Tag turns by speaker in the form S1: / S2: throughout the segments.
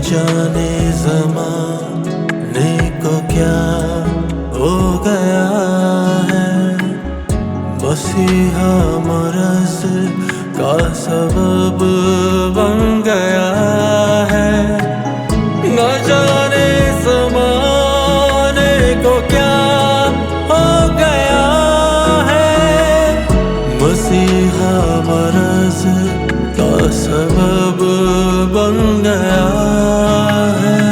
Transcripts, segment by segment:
S1: जाने ज़माने को क्या हो गया है, मसीहा मरज़ का सबब बन गया है। न जाने ज़माने को क्या हो गया है, मसीहा मरज़ का सबब बन गया है।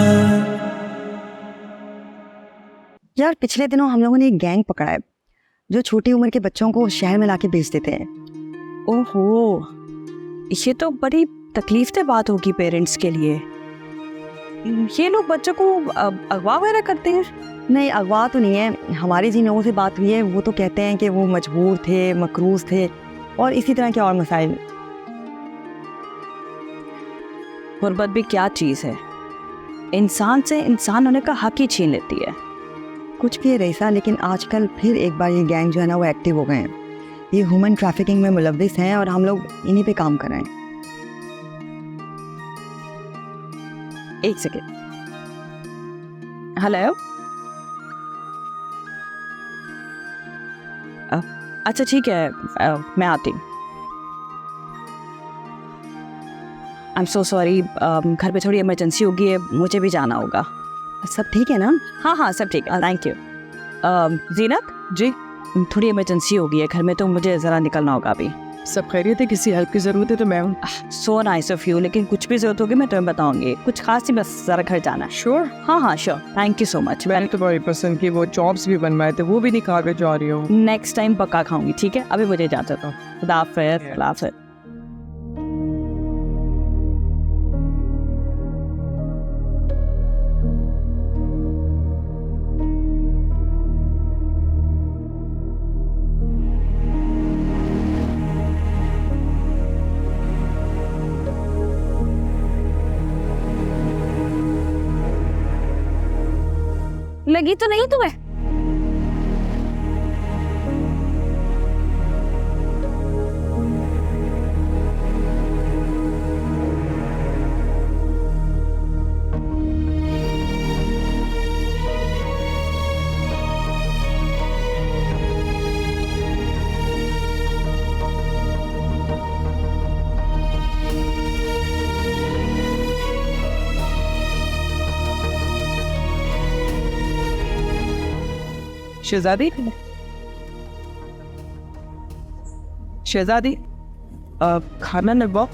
S2: यार पिछले दिनों हम लोगों ने एक गैंग पकड़ा है जो छोटी उम्र के बच्चों को शहर में लाके बेच देते हैं।
S3: ओहो, ये तो बड़ी तकलीफ दे बात होगी पेरेंट्स के लिए। ये लोग बच्चों को अगवा वगैरह करते हैं?
S2: नहीं, अगवा तो नहीं है। हमारी जिन लोगों से बात हुई है वो तो कहते हैं कि वो मजबूर थे, मकरूज थे और इसी तरह के और मसाइल।
S3: गुर्बत भी क्या चीज़ है, इंसान से इंसान होने का हक ही छीन लेती है।
S2: कुछ भी है रईसा, लेकिन आजकल फिर एक बार ये गैंग जो है ना वो एक्टिव हो गए हैं। ये ह्यूमन ट्रैफिकिंग में मुलव्विस हैं और हम लोग इन्हीं पे काम कर रहे हैं।
S3: एक सेकेंड। हेलो, अच्छा ठीक है, मैं आती हूँ। आई एम सो सॉरी, घर पे थोड़ी इमरजेंसी होगी है, मुझे भी जाना होगा।
S2: सब ठीक है ना?
S3: हाँ हाँ सब ठीक है, थैंक यू। जीनत
S4: जी,
S3: थोड़ी इमरजेंसी हो गई है घर में, तो मुझे ज़रा निकलना होगा अभी।
S4: सब खैरियत है? किसी हेल्प की ज़रूरत है तो मैं हूँ।
S3: सो नाइस ऑफ यू, लेकिन कुछ भी ज़रूरत होगी मैं तुम्हें बताऊंगी। कुछ खास नहीं, बस ज़रा घर जाना है।
S4: श्योर।
S3: हाँ हाँ sure, thank you so much.
S4: मैंने तुम्हारी पसंद की वो चॉप्स भी बनवाए थे, वो भी नहीं खा के जा रही हूँ।
S3: नेक्स्ट टाइम पक्का खाऊंगी, ठीक है? अभी मुझे इजाज़त हो। खुदा हाफ़िज़। खुदा हाफ़िज़।
S5: लगी तो नहीं तुम्हें?
S4: शहजादी, शहजादी, खाना नलवाओ।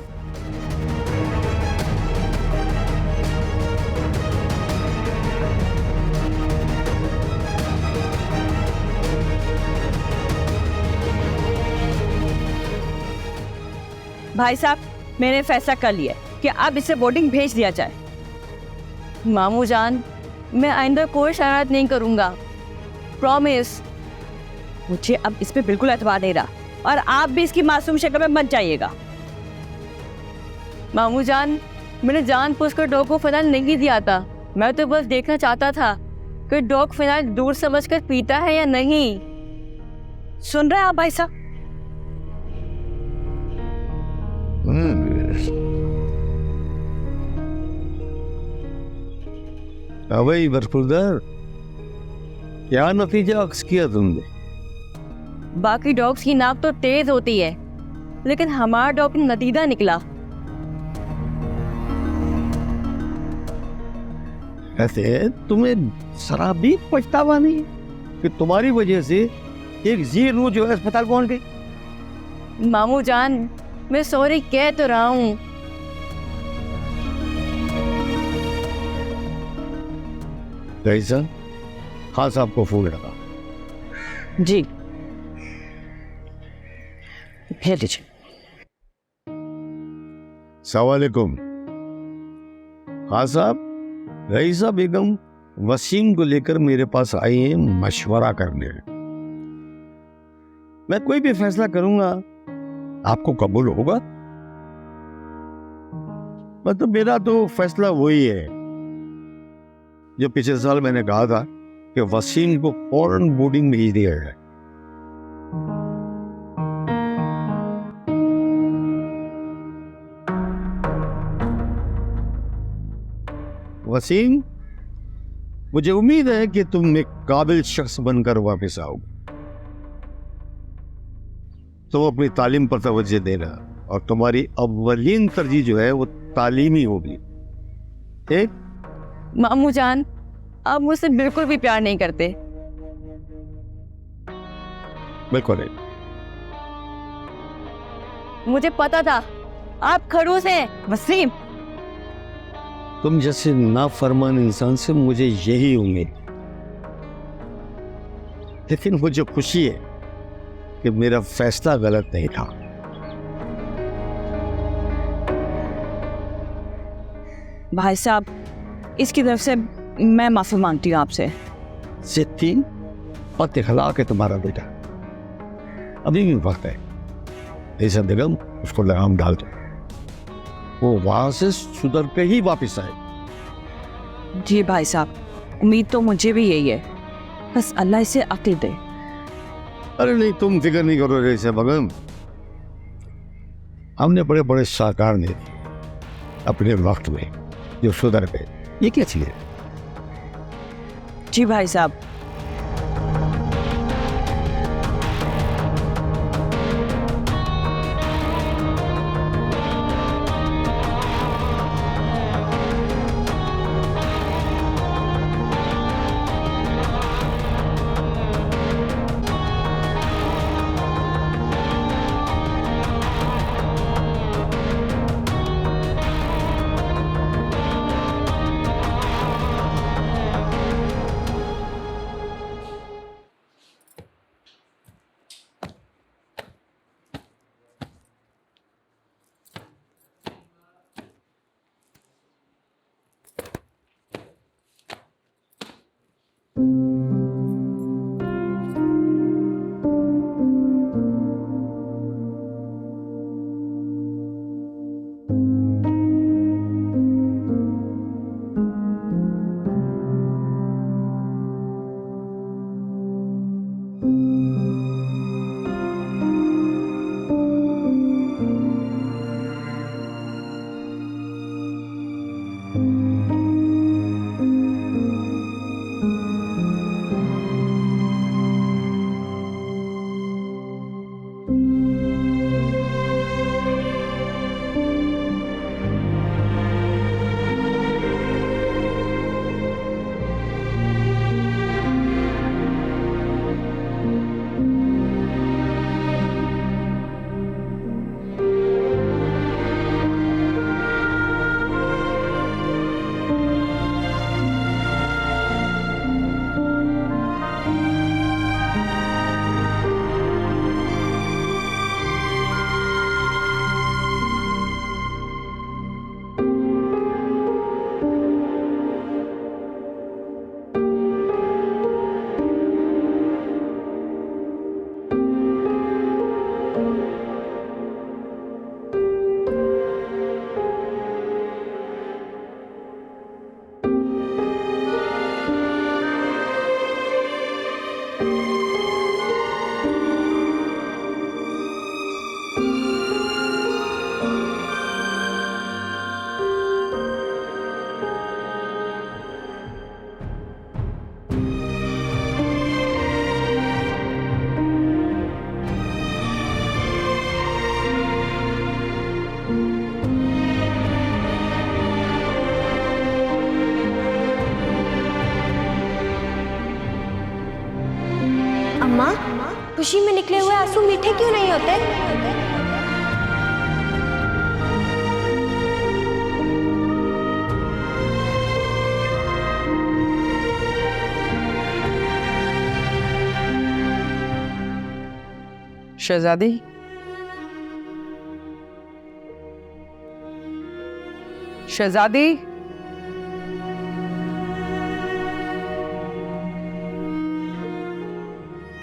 S3: भाई साहब, मैंने फैसला कर लिया कि अब इसे बोर्डिंग भेज दिया जाए।
S5: मामू जान, मैं आइंदा कोई शरारत नहीं करूंगा, प्रॉमिस।
S3: मुझे अब इस पे बिल्कुल एतबार नहीं रहा, और आप भी इसकी मासूम शक्ल में मत जाइएगा।
S5: मामू जान, मैंने जानबूझकर डॉग को फिनाइल नहीं दिया था। मैं तो बस देखना चाहता था कि डॉग फिनाइल दूर समझकर पीता है या नहीं।
S3: सुन रहे हैं आप भाई साहब?
S6: अवई बरफुलदार, क्या नतीजा अक्स किया तुमने?
S5: बाकी डॉग्स की नाक तो तेज होती है, लेकिन हमारा डॉग नतीजा निकला।
S6: ऐसे तुम्हें शराब भी पछतावा नहीं कि तुम्हारी वजह से एक जी रूह जो है अस्पताल पहुंच गई?
S5: मामू जान, मैं सॉरी कह तो रहा हूँ।
S6: कैसा? हाँ साहब को फोन लगा।
S3: जी भेज दीजिए।
S6: सवालेकुम। हाँ साहब, रईसा बेगम वसीम को लेकर मेरे पास आई हैं मशवरा करने। मैं कोई भी फैसला करूंगा आपको कबूल होगा? मतलब मेरा तो फैसला वही है जो पिछले साल मैंने कहा था कि वसीम को फौरन बोर्डिंग भेज दिया जाए। वसीम, मुझे उम्मीद है कि तुम एक काबिल शख्स बनकर वापस आओगे। तुम अपनी तालीम पर तवज्जो देना और तुम्हारी अव्वलीन तरजीह जो है वो तालीमी होगी। ठीक?
S5: मामू जान, आप मुझसे बिल्कुल भी प्यार नहीं करते।
S6: बिल्कुल नहीं।
S5: मुझे पता था आप खड़ूस हैं वसीम।
S6: तुम जैसे नाफरमान इंसान से मुझे यही उम्मीद, लेकिन मुझे खुशी है कि मेरा फैसला गलत नहीं था।
S3: भाई साहब, इसकी तरफ से मैं माफी मांगती हूँ आपसे।
S6: सिद्धि और इखलाक है तुम्हारा बेटा, अभी भी वक्त है। ऐसा बेगम उसको लगाम डाल दो, वो वहां से सुधर के ही वापस आए।
S3: जी भाई साहब, उम्मीद तो मुझे भी यही है, बस अल्लाह इसे अक्ल दे।
S6: अरे नहीं, तुम फिक्र नहीं करो ऐसे बेगम, हमने बड़े बड़े साकार ने अपने वक्त में जो सुधर गए, ये क्या चीज है?
S3: जी भाई साहब।
S7: अम्मा, खुशी में निकले हुए आंसू मीठे क्यों नहीं होते?
S4: शहजादी, शहजादी,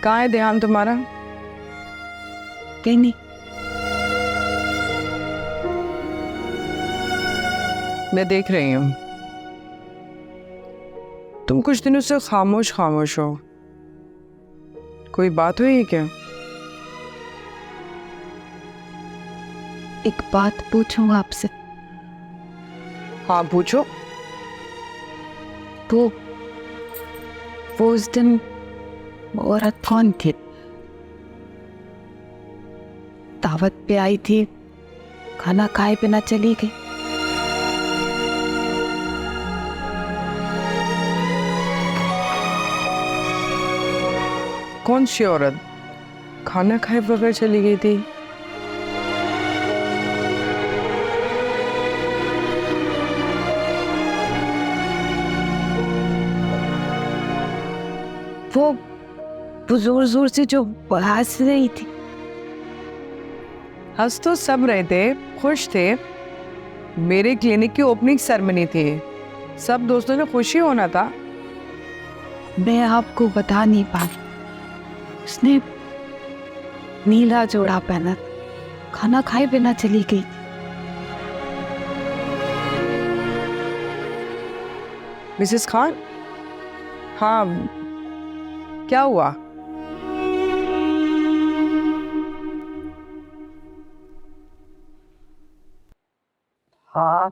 S4: कहाँ है ध्यान तुम्हारा?
S3: कहीं नहीं।
S4: मैं देख रही हूँ तुम कुछ दिनों से खामोश खामोश हो, कोई बात हुई है क्या?
S8: एक बात पूछूं आपसे?
S4: हाँ पूछो।
S3: वो उस दिन औरत कौन थी? दावत पे आई थी, खाना खाए बिना चली गई।
S4: कौन सी औरत खाना खाए बगैर चली गई थी?
S3: वो जोर जोर से जो हंस रही थी।
S4: हंस तो सब रहे थे, खुश थे। मेरे क्लिनिक की ओपनिंग सेरेमनी थी, सब दोस्तों ने खुशी होना था।
S3: मैं आपको बता नहीं पाई, उसने नीला जोड़ा पहना, खाना खाए बिना चली गई।
S4: मिसेस खान, हाँ क्या हुआ?
S3: हाँ,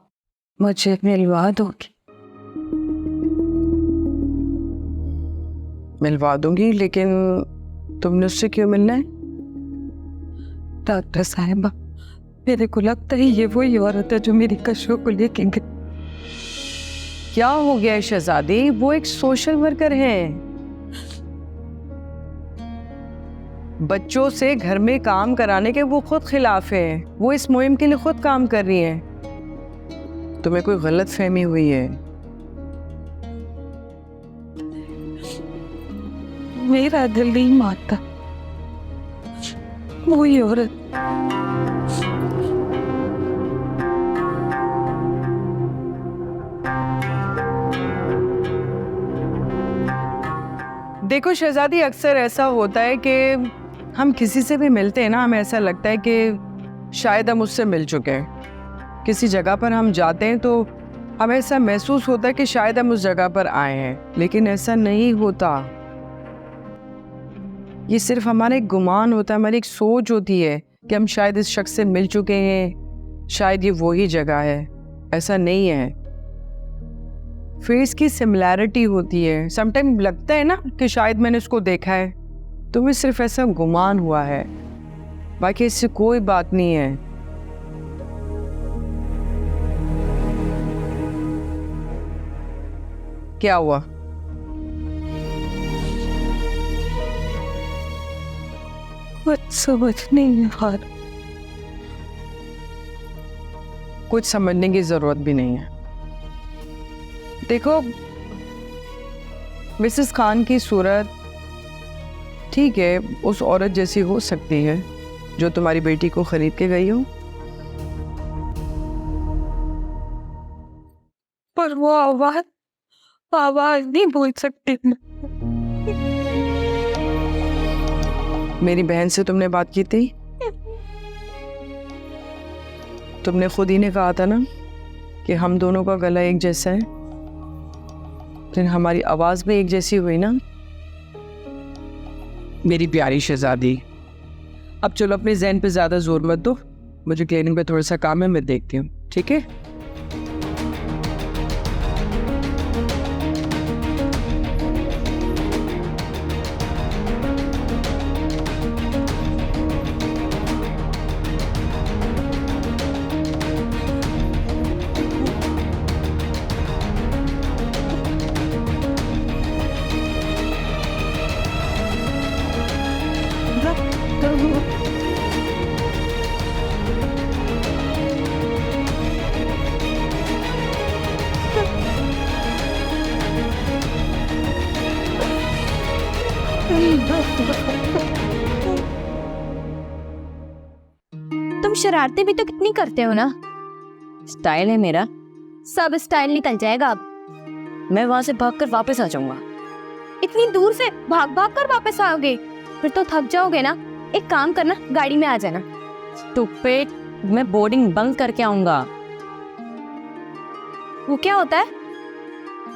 S3: मुझे मिलवा दोगी?
S4: मिलवा दूंगी, लेकिन तुमने उससे क्यों मिलना है?
S3: डॉक्टर साहिबा, मेरे को लगता है ये वही औरत है जो मेरी कशों को लेके गई।
S4: क्या हो गया है शहजादी? वो एक सोशल वर्कर हैं। बच्चों से घर में काम कराने के वो खुद खिलाफ हैं। वो इस मुहिम के लिए खुद काम कर रही हैं। तुम्हें कोई गलत फहमी हुई है।
S3: मेरा दिल नहीं मानता, वही औरत।
S4: देखो शहजादी, अक्सर ऐसा होता है कि हम किसी से भी मिलते हैं ना, हमें ऐसा लगता है कि शायद हम उससे मिल चुके हैं। किसी जगह पर हम जाते हैं तो हमें ऐसा महसूस होता है कि शायद हम उस जगह पर आए हैं, लेकिन ऐसा नहीं होता। ये सिर्फ हमारा एक गुमान होता है, हमारी एक सोच होती है कि हम शायद इस शख्स से मिल चुके हैं, शायद ये वही जगह है। ऐसा नहीं है। फेस की सिमिलैरिटी होती है। समटाइम लगता है ना कि शायद मैंने उसको देखा है, तुम्हें सिर्फ ऐसा गुमान हुआ है, बाकी इससे कोई बात नहीं है। क्या हुआ?
S3: कुछ समझ नहीं आ रहा।
S4: कुछ समझने की जरूरत भी नहीं है। देखो, मिसेस खान की सूरत ठीक है, उस औरत जैसी हो सकती है जो तुम्हारी बेटी को खरीद के गई हो,
S3: पर वो आवाज नहीं बोल सकती।
S4: मेरी बहन से तुमने बात की थी? तुमने खुद ही ने कहा था ना कि हम दोनों का गला एक जैसा है, लेकिन हमारी आवाज भी एक जैसी हुई ना। मेरी प्यारी शहजादी, अब चलो अपने ज़हन पे ज़्यादा जोर मत दो, मुझे क्लिनिक पे थोड़ा सा काम है, मैं देखती हूँ, ठीक है?
S7: तुम शरारतें भी तो कितनी करते हो ना।
S5: स्टाइल है मेरा।
S7: सब स्टाइल निकल जाएगा अब।
S5: मैं वहां से भागकर वापस आ जाऊंगा।
S7: इतनी दूर से भाग भाग कर वापस आओगे, फिर तो थक जाओगे ना। एक काम करना, गाड़ी में आ जाना।
S5: स्टूपिड, मैं बोर्डिंग बंक करके आऊंगा।
S7: वो क्या होता है?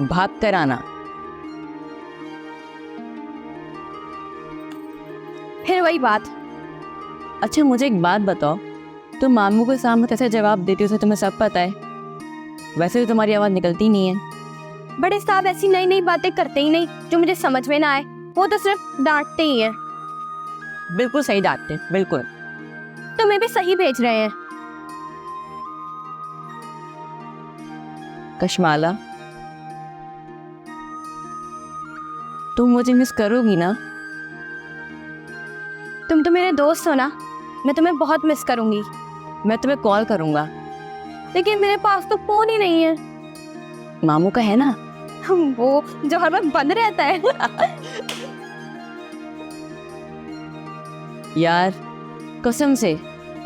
S5: भाग कर आना।
S7: फिर वही बात।
S5: अच्छा मुझे एक बात बताओ, तुम मामू के सामने कैसे जवाब देती हो, उसे तुम्हें सब पता है। वैसे भी तुम्हारी आवाज़ निकलती नहीं है।
S7: बड़े साहब ऐसी नई नई बातें करते ही नहीं जो मुझे समझ में ना आए। वो तो सिर्फ डांटते ही हैं।
S5: बिल्कुल सही डांटते, बिल्कुल।
S7: तुम्हें भी सही भेज रहे हैं।
S5: कशमाला, तुम मुझे मिस करोगी ना?
S7: तुम तो मेरे दोस्त हो ना, मैं तुम्हें बहुत मिस करूंगी।
S5: मैं तुम्हें कॉल करूंगा।
S7: लेकिन मेरे पास तो फोन ही नहीं है।
S5: मामू का है ना?
S7: वो जो हर वक्त बंद रहता है।
S5: यार कसम से,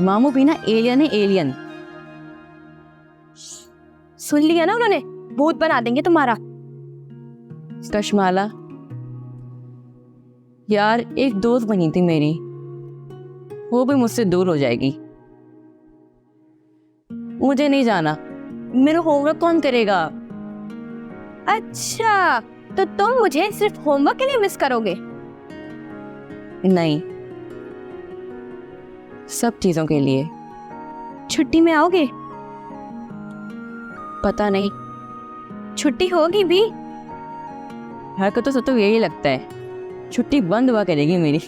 S5: मामू भी ना एलियन है, एलियन।
S7: सुन लिया ना उन्होंने, भूत बना देंगे तुम्हारा।
S5: कशमाला यार, एक दोस्त बनी थी मेरी, वो भी मुझसे दूर हो जाएगी। मुझे नहीं जाना, मेरा होमवर्क कौन करेगा?
S7: अच्छा, तो तुम मुझे सिर्फ होमवर्क के लिए मिस करोगे?
S5: नहीं, सब चीजों के लिए।
S7: छुट्टी में आओगे?
S5: पता नहीं,
S7: छुट्टी होगी भी।
S5: हरकतों से तो यही लगता है छुट्टी बंद हुआ करेगी मेरी।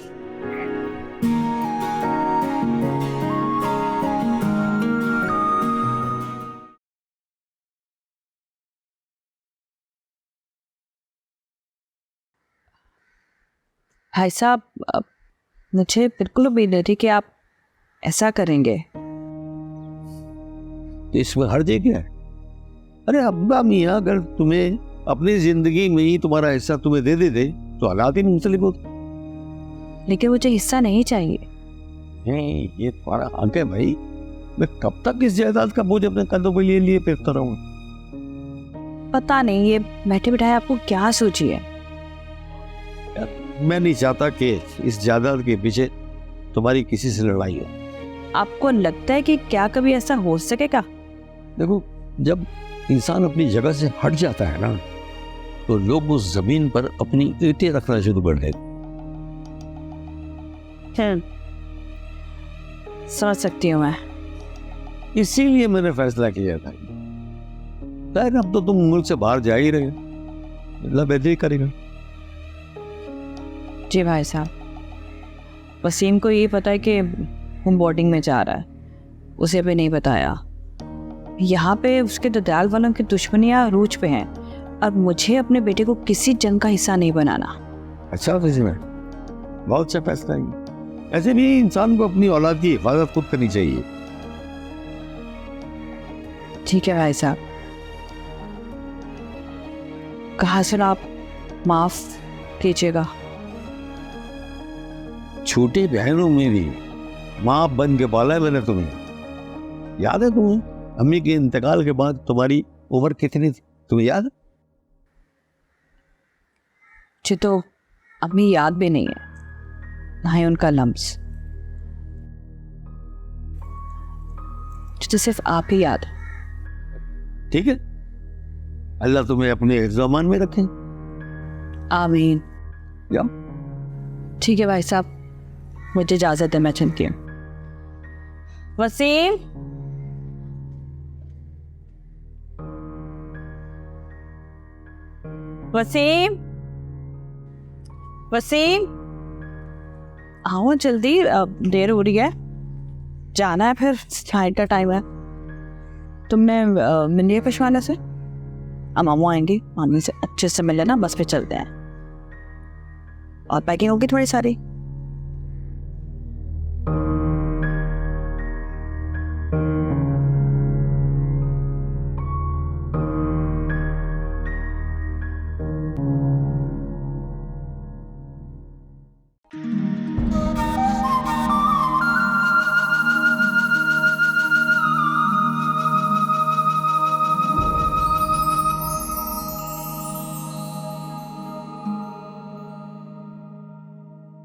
S3: भाई साहब, मुझे बिल्कुल उम्मीद नहीं थी कि आप ऐसा करेंगे।
S6: तो इसमें हर्ज क्या है? अरे अब्बा मियाँ अगर तुम्हें अपनी जिंदगी में ही तुम्हारा हिस्सा तुम्हें दे देते तो हालात ही मुख्तलिफ होते।
S3: लेकिन मुझे हिस्सा नहीं चाहिए।
S6: ये तुम्हारा हक है भाई। मैं कब तक इस जायदाद का बोझ अपने कंधों पर लिए लिए फिरता रहूं?
S3: पता नहीं ये बैठे बिठाए आपको क्या सोची है।
S6: मैं नहीं चाहता कि इस जायदाद के पीछे तुम्हारी किसी से लड़ाई हो।
S3: आपको लगता है कि क्या कभी ऐसा हो सकेगा?
S6: देखो, जब इंसान अपनी जगह से हट जाता है ना, तो लोग उस जमीन पर अपनी ईंटें रखना शुरू कर देते।
S3: समझ सकती हूँ मैं।
S6: इसीलिए मैंने फैसला किया था, खैर अब तो तुम मुल्क से बाहर जा ही रहे हो, अल्लाह बेहतर ही करेगा।
S3: जी भाई साहब, वसीम को ये पता है कि हम बोर्डिंग में जा रहा है, उसे भी नहीं बताया। यहाँ पे उसके ददाल वालों की दुश्मनियाँ रूज पे हैं और मुझे अपने बेटे को किसी जंग का हिस्सा नहीं बनाना।
S6: अच्छा वैसे में बहुत अच्छा फैसला है। ऐसे भी इंसान को अपनी औलाद की हिफाजत खुद करनी चाहिए।
S3: ठीक है भाई साहब, कहा सुना आप माफ कीजिएगा।
S6: छोटे बहनों में भी माँ बन के पाला है मैंने तुम्हें। याद है तुम्हें अम्मी के इंतकाल के बाद तुम्हारी उम्र कितनी थी? तुम्हें याद है?
S3: मुझे तो अम्मी याद भी नहीं है, ना ही उनका लम्स। मुझे तो सिर्फ आप ही याद।
S6: ठीक है, अल्लाह तुम्हें अपने हिफ्ज़-ओ-अमान में रखे।
S3: आमीन।
S6: या
S3: ठीक है भाई साहब, मुझे इजाजत है, मैं चलती हूँ।
S5: वसीम, वसीम, वसीम,
S3: आओ जल्दी, देर हो रही है, जाना है, फिर फ्लाइट का टाइम है। तुमने मिल लिया पेशवाना से? अब मामू आएंगी, मामी से अच्छे से मिल लेना, बस पे चलते हैं। और पैकिंग होगी थोड़ी सारी।